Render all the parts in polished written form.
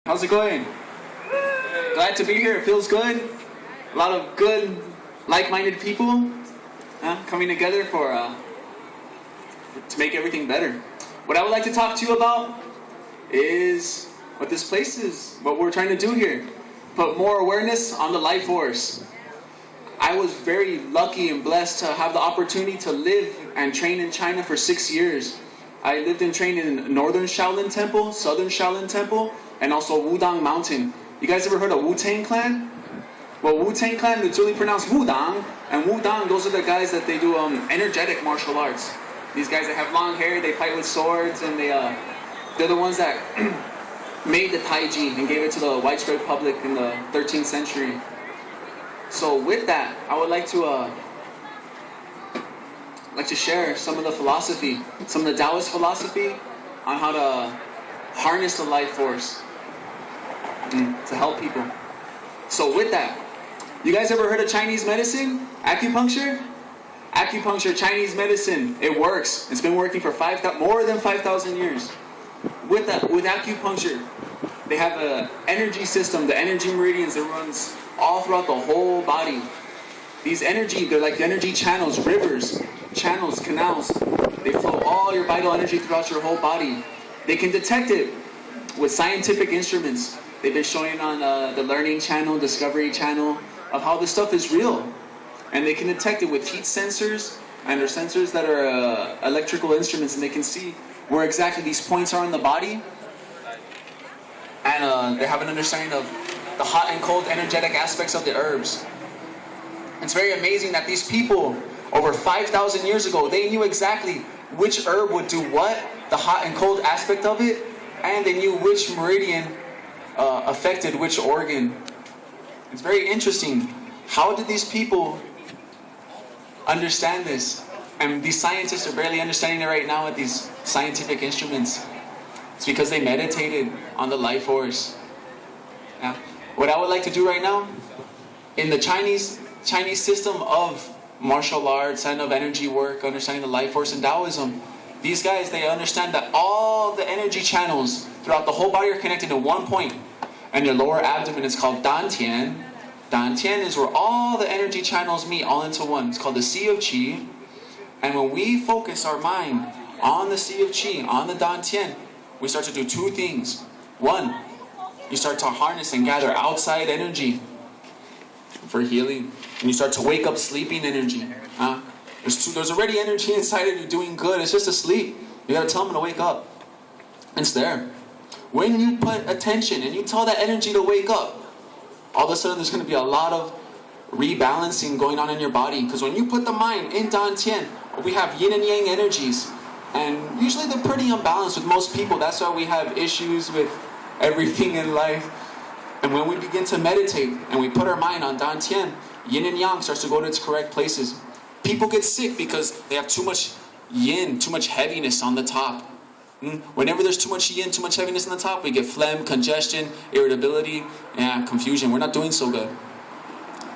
How's it going? Glad to be here. It feels good. A lot of good, like-minded people coming together to make everything better. What I would like to talk to you about is what this place is, what we're trying to do here. Put more awareness on the life force. I was very lucky and blessed to have the opportunity to live and train in China for 6 years. I lived and trained in Northern Shaolin Temple, Southern Shaolin Temple, and also Wudang Mountain. You guys ever heard of Wu-Tang Clan? Well, Wu-Tang Clan, it's really pronounced Wudang. And Wudang, those are the guys that they do energetic martial arts. These guys that have long hair, they fight with swords, and they're the ones that made the Taiji and gave it to the widespread public in the 13th century. So with that, I would like to share some of the philosophy, some of the Taoist philosophy on how to harness the life force to help people. So with that, you guys ever heard of Chinese medicine? Acupuncture? Acupuncture, Chinese medicine, it works. It's been working for more than 5,000 years. With acupuncture, they have an energy system, the energy meridians that runs all throughout the whole body. These they're like energy channels, rivers, channels, canals. They flow all your vital energy throughout your whole body. They can detect it with scientific instruments. They've been showing on the Learning Channel, Discovery Channel, of how this stuff is real. And they can detect it with heat sensors, and they're sensors that are electrical instruments, and they can see where exactly these points are in the body. And they have an understanding of the hot and cold energetic aspects of the herbs. It's very amazing that these people, over 5,000 years ago, they knew exactly which herb would do what, the hot and cold aspect of it, and they knew which meridian affected which organ. It's very interesting. How did these people understand this? And these scientists are barely understanding it right now with these scientific instruments. It's because they meditated on the life force. Yeah. What I would like to do right now, in the Chinese system of martial arts and of energy work, understanding the life force in Taoism, these guys, they understand that all the energy channels throughout the whole body are connected to one point. And your lower abdomen is called Dantian. Dantian is where all the energy channels meet all into one. It's called the Sea of Qi. And when we focus our mind on the Sea of Qi, on the Dantian, we start to do two things. One, you start to harness and gather outside energy for healing. And you start to wake up sleeping energy. There's already energy inside of you doing good. It's just asleep. You gotta tell them to wake up. It's there. When you put attention and you tell that energy to wake up, all of a sudden there's gonna be a lot of rebalancing going on in your body. Because when you put the mind in Dantian, we have yin and yang energies. And usually they're pretty unbalanced with most people. That's why we have issues with everything in life. And when we begin to meditate and we put our mind on Dantian, yin and yang starts to go to its correct places. People get sick because they have too much yin, too much heaviness on the top. Whenever there's too much yin, too much heaviness on the top, we get phlegm, congestion, irritability, and confusion. We're not doing so good.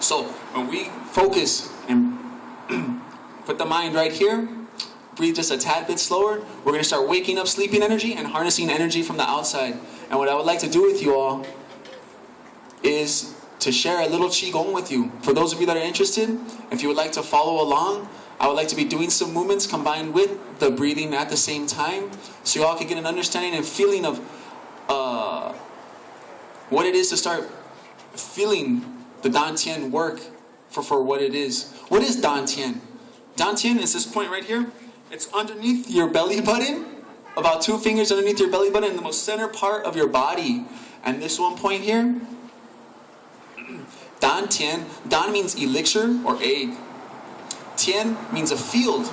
So when we focus and put the mind right here, breathe just a tad bit slower, we're going to start waking up sleeping energy and harnessing energy from the outside. And what I would like to do with you all is to share a little Qigong with you. For those of you that are interested, if you would like to follow along, I would like to be doing some movements combined with the breathing at the same time, so you all can get an understanding and feeling of what it is to start feeling the Dantian work for what it is. What is Dantian? Dantian is this point right here. It's underneath your belly button, about 2 fingers underneath your belly button in the most center part of your body. And this one point here, Dantian, Dan means elixir or egg. Tian means a field.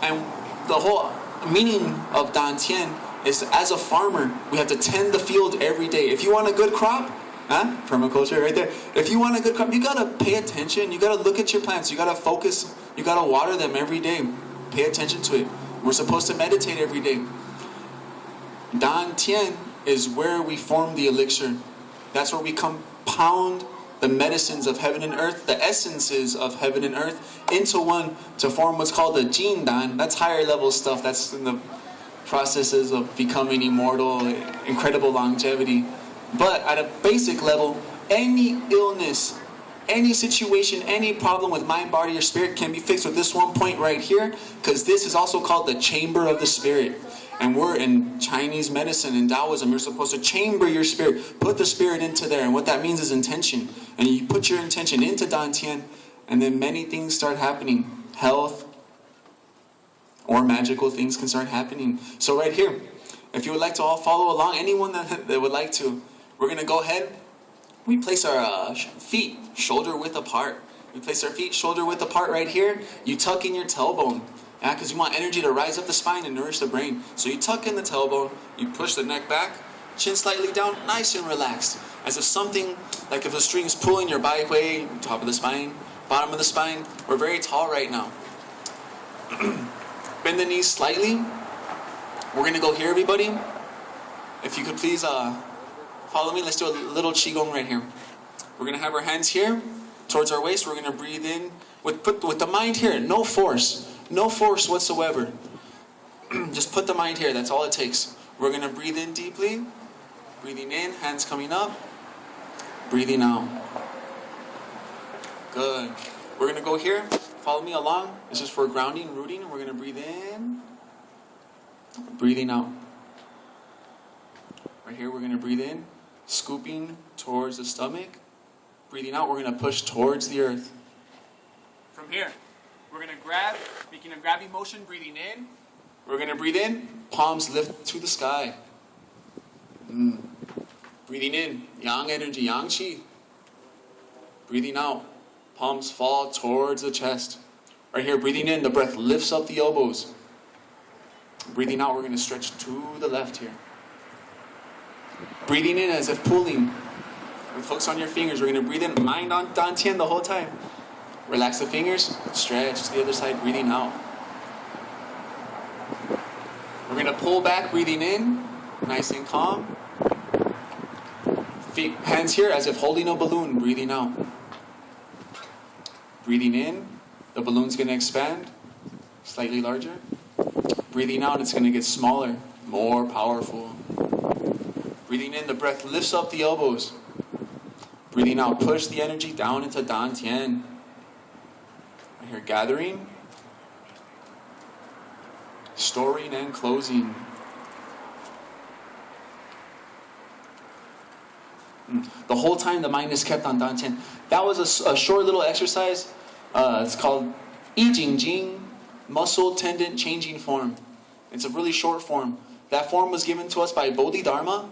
And the whole meaning of Dantian is, as a farmer, we have to tend the field every day. If you want a good crop, permaculture right there. If you want a good crop, you gotta pay attention. You gotta look at your plants. You gotta focus. You gotta water them every day. Pay attention to it. We're supposed to meditate every day. Dantian is where we form the elixir. That's where we compound the medicines of heaven and earth, the essences of heaven and earth, into one to form what's called the Jindan. That's higher level stuff. That's in the processes of becoming immortal, incredible longevity. But at a basic level, any illness, any situation, any problem with mind, body, or spirit can be fixed with this one point right here, because this is also called the chamber of the spirit. And we're in Chinese medicine and Taoism, you're supposed to chamber your spirit, put the spirit into there. And what that means is intention. And you put your intention into Dantian, and then many things start happening. Health or magical things can start happening. So right here, if you would like to all follow along, anyone that would like to, we're going to go ahead. We place our feet shoulder width apart. We place our feet shoulder width apart right here. You tuck in your tailbone. Yeah, because you want energy to rise up the spine and nourish the brain. So you tuck in the tailbone, you push the neck back, chin slightly down, nice and relaxed. As if something, like if a string is pulling your body way, top of the spine, bottom of the spine. We're very tall right now. Bend the knees slightly. We're going to go here, everybody. If you could please follow me. Let's do a little qigong right here. We're going to have our hands here towards our waist. We're going to breathe in with the mind here. No force. No force whatsoever. Just put the mind here. That's all it takes. We're going to breathe in deeply. Breathing in, hands coming up. Breathing out. Good. We're going to go here. Follow me along. This is for grounding, rooting. We're going to breathe in. Breathing out. Right here, we're going to breathe in. Scooping towards the stomach. Breathing out, we're going to push towards the earth. From here, we're going to grab, making a grabbing motion, breathing in. We're going to breathe in. Palms lift to the sky. Breathing in. Yang energy, yang qi. Breathing out. Palms fall towards the chest. Right here, breathing in, the breath lifts up the elbows. Breathing out, we're going to stretch to the left here. Breathing in as if pulling. With hooks on your fingers, we're going to breathe in, mind on Dantian the whole time. Relax the fingers, stretch to the other side, breathing out. We're going to pull back, breathing in, nice and calm. Feet, hands here as if holding a balloon, breathing out. Breathing in, the balloon's going to expand, slightly larger. Breathing out, it's going to get smaller, more powerful. Breathing in, the breath lifts up the elbows. Breathing out, push the energy down into Dantian. Right here, gathering, storing, and closing. The whole time the mind is kept on Dantian. That was a short little exercise. It's called I Jing Jing, muscle tendon changing form. It's a really short form. That form was given to us by Bodhidharma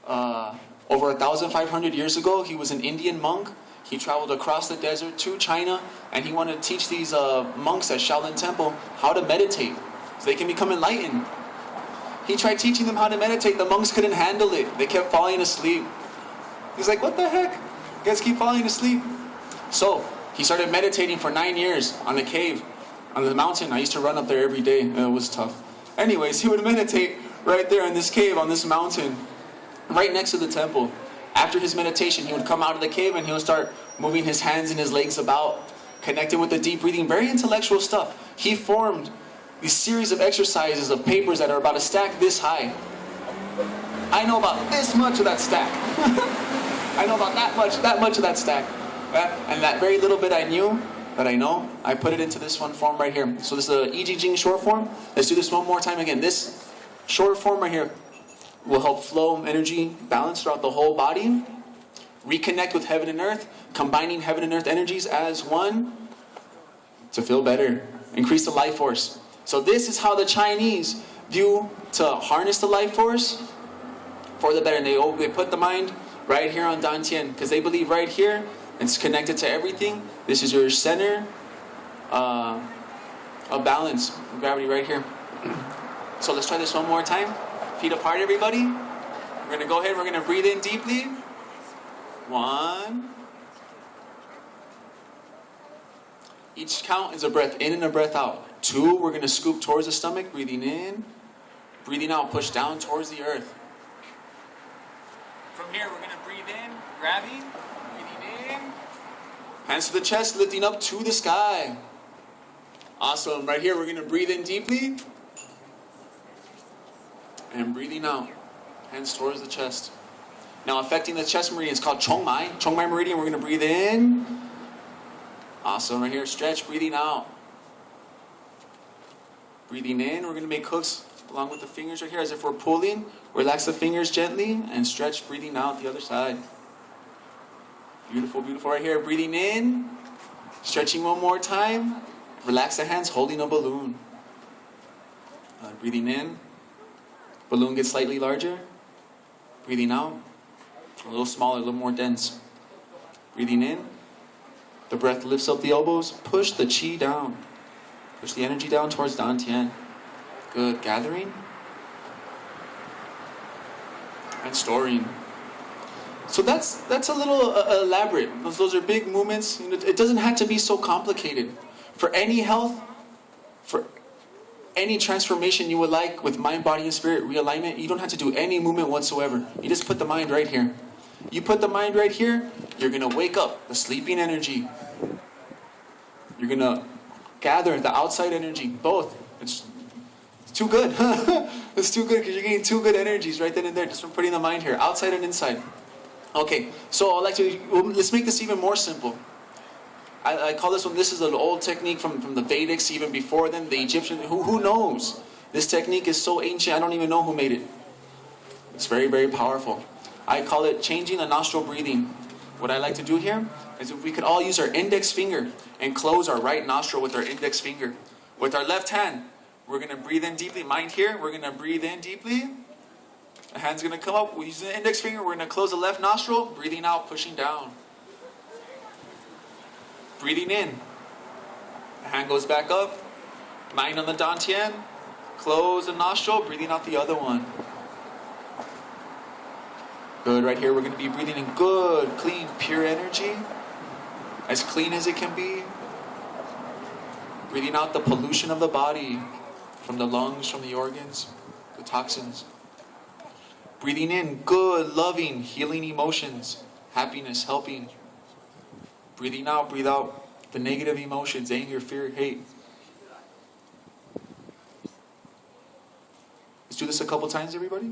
over 1,500 years ago. He was an Indian monk. He traveled across the desert to China, and he wanted to teach these monks at Shaolin Temple how to meditate so they can become enlightened. He tried teaching them how to meditate. The monks couldn't handle it. They kept falling asleep. He's like, what the heck? You guys keep falling asleep. So he started meditating for 9 years on a cave, on the mountain. I used to run up there every day. It was tough. Anyways, he would meditate right there in this cave on this mountain, right next to the temple. After his meditation, he would come out of the cave and he would start moving his hands and his legs about, connecting with the deep breathing, very intellectual stuff. He formed these series of exercises of papers that are about a stack this high. I know about this much of that stack. I know about that much of that stack. And that very little bit I knew, that I know, I put it into this one form right here. So this is the I Jing Jing short form. Let's do this one more time again. This short form right here will help flow energy, balance throughout the whole body. Reconnect with heaven and earth, combining heaven and earth energies as one to feel better. Increase the life force. So this is how the Chinese view to harness the life force for the better. And they put the mind right here on Dantian, because they believe right here it's connected to everything. This is your center of balance, gravity right here. So let's try this one more time. Feet apart, everybody. We're going to go ahead. We're going to breathe in deeply. 1. Each count is a breath in and a breath out. 2, we're going to scoop towards the stomach, breathing in. Breathing out, push down towards the earth. From here, we're going to breathe in, grabbing, breathing in. Hands to the chest, lifting up to the sky. Awesome. Right here, we're going to breathe in deeply. And breathing out. Hands towards the chest. Now affecting the chest meridian is called Chongmai. Chongmai meridian, we're going to breathe in. Awesome, right here, stretch, breathing out. Breathing in, we're going to make hooks along with the fingers right here as if we're pulling. Relax the fingers gently and stretch, breathing out the other side. Beautiful, beautiful right here. Breathing in, stretching one more time. Relax the hands, holding a balloon. Breathing in, balloon gets slightly larger. Breathing out, a little smaller, a little more dense. Breathing in, the breath lifts up the elbows, push the chi down. Push the energy down towards Dantian. Good, gathering. And storing. So that's a little elaborate. Those are big movements. It doesn't have to be so complicated. For any health, for any transformation you would like with mind, body, and spirit realignment, you don't have to do any movement whatsoever. You just put the mind right here. You put the mind right here, you're going to wake up the sleeping energy. You're going to gather the outside energy, both. It's too good. It's too good because you're getting two good energies right then and there just from putting the mind here, outside and inside. Okay, so let's make this even more simple. I call this one, this is an old technique from the Vedics, even before them, the Egyptian, who knows? This technique is so ancient, I don't even know who made it. It's very, very powerful. I call it changing the nostril breathing. What I like to do here is if we could all use our index finger and close our right nostril with our index finger. With our left hand, we're going to breathe in deeply. Mind here, we're going to breathe in deeply. The hand's going to come up. We use the index finger, we're going to close the left nostril, breathing out, pushing down. Breathing in. The hand goes back up. Mind on the dantian. Close the nostril, breathing out the other one. Good, right here we're going to be breathing in good, clean, pure energy. As clean as it can be. Breathing out the pollution of the body. From the lungs, from the organs, the toxins. Breathing in good, loving, healing emotions. Happiness, helping. Breathing out, breathe out the negative emotions, anger, fear, hate. Let's do this a couple times, everybody.